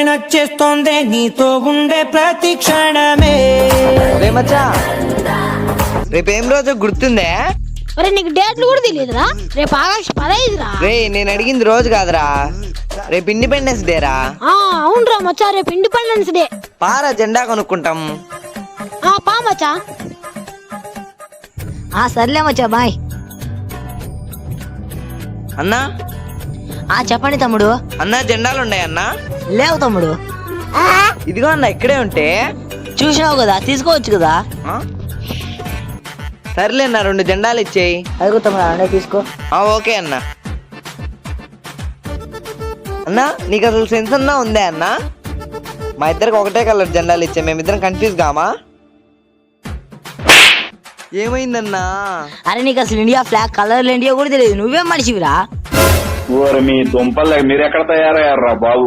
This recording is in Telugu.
నచ్చేస్తోందే నీతో ఉండే ప్రతి క్షణమే. రే మచ్చా, రేపేం రోజు గుర్తుందే? అరే నీకు డేట్లు కూడా తెలియదురా? రేపు ఆగస్టు 15 రా. రే నేను అడిగింది రోజు కాదురా, రేపు ఇండిపెండెన్స్ డే రా. అవునరా మచ్చా, రేపు ఇండిపెండెన్స్ డే. పారా జెండా కొనుక్కుంటాం. పా మచ్చా. సర్లే మచ్చా, బాయ్. అన్నా చెప్పండి తమ్ముడు. అన్నా జెండాలు ఉన్నాయి అన్నా? లేవు తమ్ముడు. ఇదిగో అన్న ఇక్కడే ఉంటే. చూసినావు కదా, తీసుకోవచ్చు కదా. సర్లే అన్న, 2 జెండాలు ఇచ్చేయి. అదిగో తమ్ముడు, అన్నీ తీసుకో. ఓకే అన్న. అన్నా నీకు అసలు సెన్స్ అన్నా ఉందే అన్నా? మా ఇద్దరికి ఒకటే కలర్ జెండాలు ఇచ్చే, మేమిద్దరం కన్ఫ్యూజ్ కామా? ఏమైందన్నా? అరే నీకు అసలు ఇండియా ఫ్లాగ్ కలర్లు ఏంటియో కూడా తెలియదు, నువ్వేం మనిషివిరా? మీ దుంపలు మీరు ఎక్కడ తయారయ్యారా బాబు?